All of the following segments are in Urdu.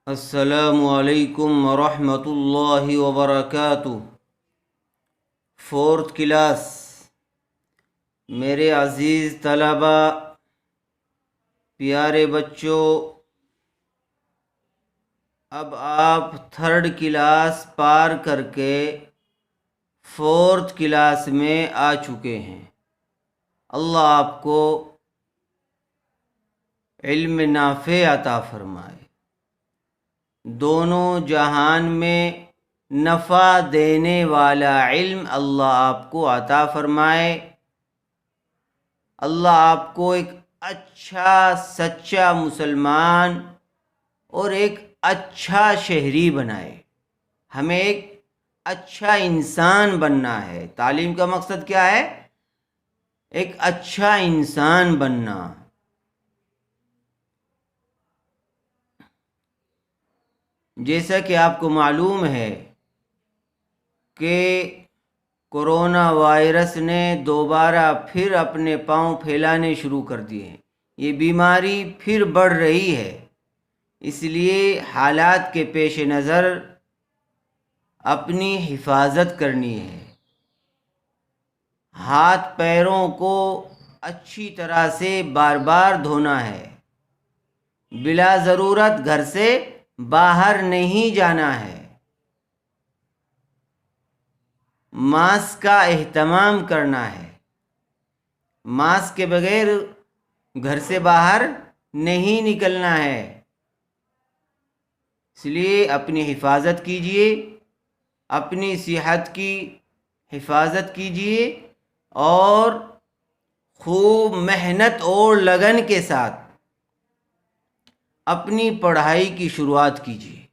السلام علیکم ورحمۃ اللہ وبرکاتہ۔ فورتھ کلاس میرے عزیز طلبہ، پیارے بچوں، اب آپ تھرڈ کلاس پار کر کے فورتھ کلاس میں آ چکے ہیں۔ اللہ آپ کو علم نافع عطا فرمائے، دونوں جہان میں نفع دینے والا علم اللہ آپ کو عطا فرمائے۔ اللہ آپ کو ایک اچھا سچا مسلمان اور ایک اچھا شہری بنائے۔ ہمیں ایک اچھا انسان بننا ہے۔ تعلیم کا مقصد کیا ہے؟ ایک اچھا انسان بننا۔ جیسا کہ آپ کو معلوم ہے کہ کورونا وائرس نے دوبارہ پھر اپنے پاؤں پھیلانے شروع کر دیے ہیں۔ یہ بیماری پھر بڑھ رہی ہے، اس لیے حالات کے پیش نظر اپنی حفاظت کرنی ہے۔ ہاتھ پیروں کو اچھی طرح سے بار بار دھونا ہے۔ بلا ضرورت گھر سے باہر نہیں جانا ہے۔ ماسک کا اہتمام کرنا ہے۔ ماسک کے بغیر گھر سے باہر نہیں نکلنا ہے۔ اس لیے اپنی حفاظت کیجیے، اپنی صحت کی حفاظت کیجیے اور خوب محنت اور لگن کے ساتھ اپنی پڑھائی کی شروعات کیجیے۔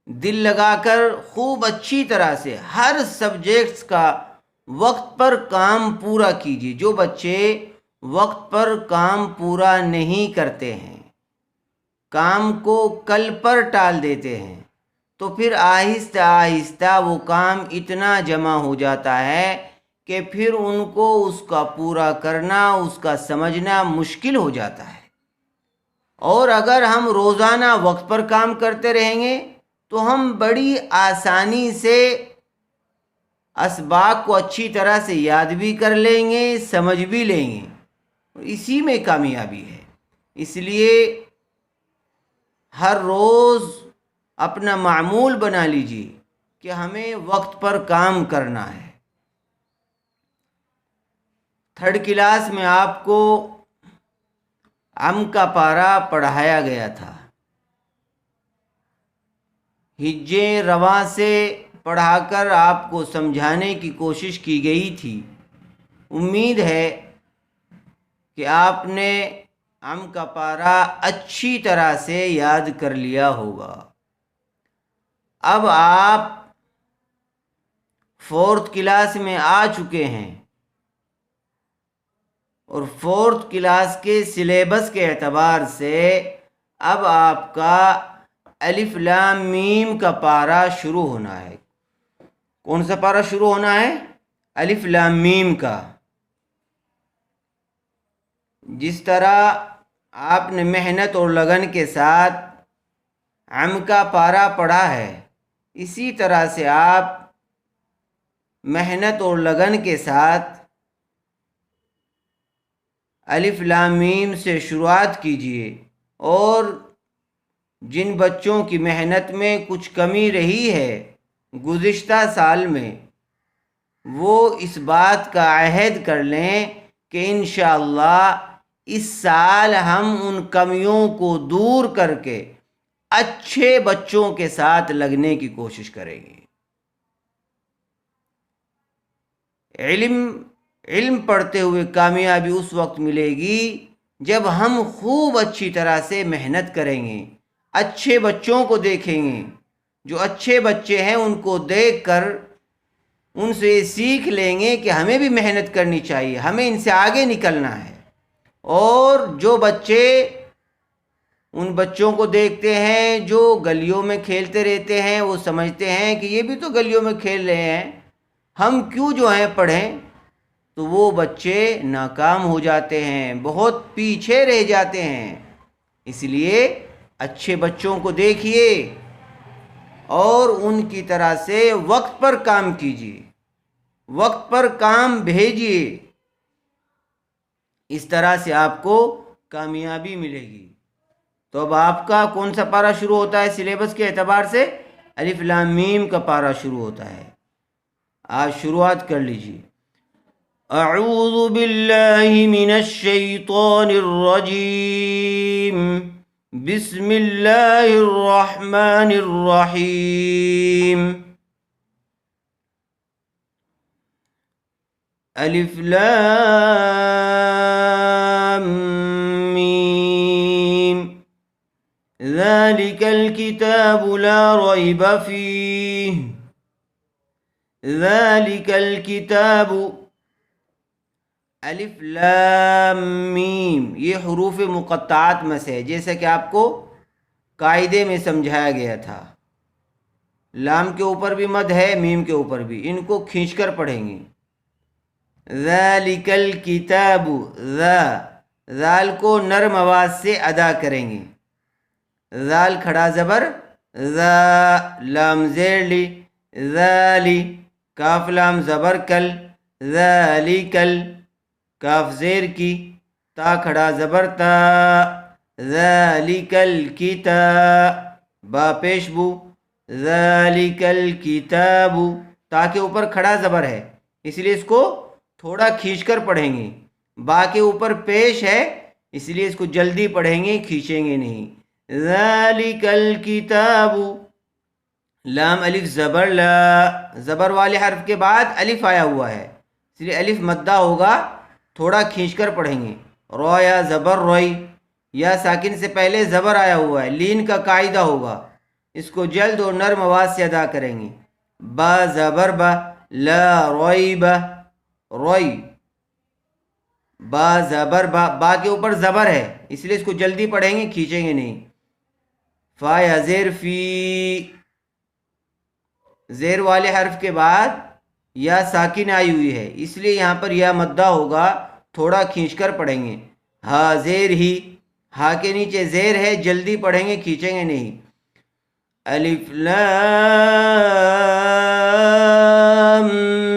دل لگا کر خوب اچھی طرح سے ہر سبجیکٹس کا وقت پر کام پورا کیجیے۔ جو بچے وقت پر کام پورا نہیں کرتے ہیں، کام کو کل پر ٹال دیتے ہیں، تو پھر آہستہ آہستہ وہ کام اتنا جمع ہو جاتا ہے کہ پھر ان کو اس کا پورا کرنا، اس کا سمجھنا مشکل ہو جاتا ہے۔ اور اگر ہم روزانہ وقت پر کام کرتے رہیں گے تو ہم بڑی آسانی سے اسباق کو اچھی طرح سے یاد بھی کر لیں گے، سمجھ بھی لیں گے، اسی میں کامیابی ہے۔ اس لیے ہر روز اپنا معمول بنا لیجیے کہ ہمیں وقت پر کام کرنا ہے۔ تھرڈ کلاس میں آپ کو کا پارہ پڑھایا گیا تھا۔ ہجے رواں سے پڑھا کر آپ کو سمجھانے کی کوشش کی گئی تھی۔ امید ہے کہ آپ نے کا پارہ اچھی طرح سے یاد کر لیا ہوگا۔ اب آپ فورتھ کلاس میں آ چکے ہیں اور فورتھ کلاس کے سلیبس کے اعتبار سے اب آپ کا الف لام میم کا پارہ شروع ہونا ہے۔ کون سا پارہ شروع ہونا ہے؟ الف لام میم کا۔ جس طرح آپ نے محنت اور لگن کے ساتھ کا پارہ پڑھا ہے، اسی طرح سے آپ محنت اور لگن کے ساتھ الف لام میم سے شروعات کیجیے۔ اور جن بچوں کی محنت میں کچھ کمی رہی ہے گزشتہ سال میں، وہ اس بات کا عہد کر لیں کہ انشاءاللہ اس سال ہم ان کمیوں کو دور کر کے اچھے بچوں کے ساتھ لگنے کی کوشش کریں گے۔ علم پڑھتے ہوئے کامیابی اس وقت ملے گی جب ہم خوب اچھی طرح سے محنت کریں گے، اچھے بچوں کو دیکھیں گے۔ جو اچھے بچے ہیں ان کو دیکھ کر ان سے سیکھ لیں گے کہ ہمیں بھی محنت کرنی چاہیے، ہمیں ان سے آگے نکلنا ہے۔ اور جو بچے ان بچوں کو دیکھتے ہیں جو گلیوں میں کھیلتے رہتے ہیں، وہ سمجھتے ہیں کہ یہ بھی تو گلیوں میں کھیل رہے ہیں، ہم کیوں جو ہیں پڑھیں، تو وہ بچے ناکام ہو جاتے ہیں، بہت پیچھے رہ جاتے ہیں۔ اس لیے اچھے بچوں کو دیکھیے اور ان کی طرح سے وقت پر کام کیجیے، وقت پر کام بھیجیے، اس طرح سے آپ کو کامیابی ملے گی۔ تو اب آپ کا کون سا پارہ شروع ہوتا ہے سلیبس کے اعتبار سے؟ الف لام میم کا پارہ شروع ہوتا ہے۔ آج شروعات کر لیجیے۔ اعوذ باللہ من الشیطان الرجیم، بسم اللہ الرحمن الرحیم۔ الف لام میم، ذالک الکتاب لا ریب فیہ، ذالک الکتاب، الف لام میم یہ حروف مقطعات میں سے ہے، جیسا کہ آپ کو قاعدے میں سمجھایا گیا تھا۔ لام کے اوپر بھی مد ہے، میم کے اوپر بھی، ان کو کھینچ کر پڑھیں گے۔ ذالک الکتاب، ذال کو نرم آواز سے ادا کریں گے۔ ذال کھڑا زبر، ذا، لام زیر لی، ذالی، کاف لام زبر کل، ذالکل، کاف زیر کی، تا کھڑا زبر تا، ذالکل کتا، با پیش بو، ذالکل کتاب، تا کے اوپر کھڑا زبر ہے اس لیے اس کو تھوڑا کھینچ کر پڑھیں گے۔ با کے اوپر پیش ہے اس لیے اس کو جلدی پڑھیں گے، کھینچیں گے نہیں۔ ذالک الکتاب، لام الف زبر لا، زبر والے حرف کے بعد الف آیا ہوا ہے اس لیے الف مدہ ہوگا، تھوڑا کھینچ کر پڑھیں گے۔ رویا زبر روئی، یا ساکن سے پہلے زبر آیا ہوا ہے، لین کا قاعدہ ہوگا، اس کو جلد اور نرم آواز سے ادا کریں گے۔ با زبر با، لا رویب، روئی، با زبر با، با کے اوپر زبر ہے اس لیے اس کو جلدی پڑھیں گے، کھینچیں گے نہیں۔ فا یا زیر فی، زیر والے حرف کے بعد یا ساکن آئی ہوئی ہے اس لیے یہاں پر یا مدہ ہوگا، تھوڑا کھینچ کر پڑھیں گے۔ ہا زیر ہی، ہا کے نیچے زیر ہے، جلدی پڑھیں گے، کھینچیں گے نہیں۔ الف لام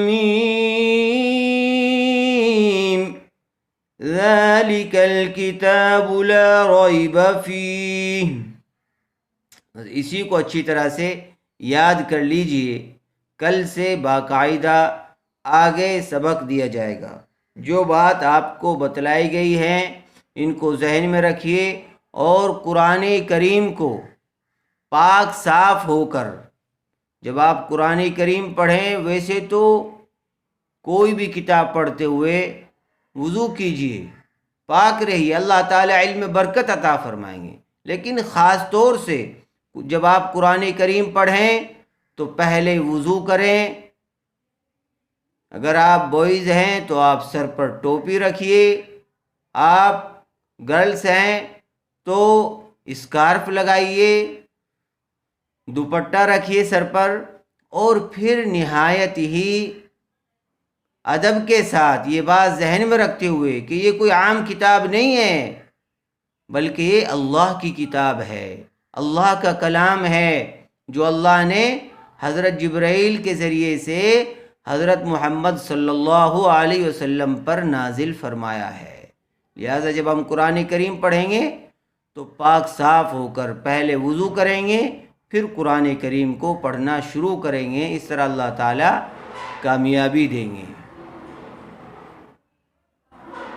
میم، ذالک الکتاب لا ریب فیہ۔ اسی کو اچھی طرح سے یاد کر لیجئے، کل سے باقاعدہ آگے سبق دیا جائے گا۔ جو بات آپ کو بتلائی گئی ہے ان کو ذہن میں رکھیے، اور قرآن کریم کو پاک صاف ہو کر، جب آپ قرآن کریم پڑھیں ویسے تو کوئی بھی کتاب پڑھتے ہوئے وضو کیجئے، پاک رہیے، اللہ تعالی علم میں برکت عطا فرمائیں گے، لیکن خاص طور سے جب آپ قرآن کریم پڑھیں تو پہلے وضو کریں۔ اگر آپ بوائز ہیں تو آپ سر پر ٹوپی رکھیے، آپ گرلز ہیں تو اسکارف لگائیے، دوپٹہ رکھیے سر پر، اور پھر نہایت ہی ادب کے ساتھ یہ بات ذہن میں رکھتے ہوئے کہ یہ کوئی عام کتاب نہیں ہے بلکہ یہ اللہ کی کتاب ہے، اللہ کا کلام ہے جو اللہ نے حضرت جبرائیل کے ذریعے سے حضرت محمد صلی اللہ علیہ وسلم پر نازل فرمایا ہے۔ لہذا جب ہم قرآن کریم پڑھیں گے تو پاک صاف ہو کر پہلے وضو کریں گے، پھر قرآن کریم کو پڑھنا شروع کریں گے، اس طرح اللہ تعالیٰ کامیابی دیں گے۔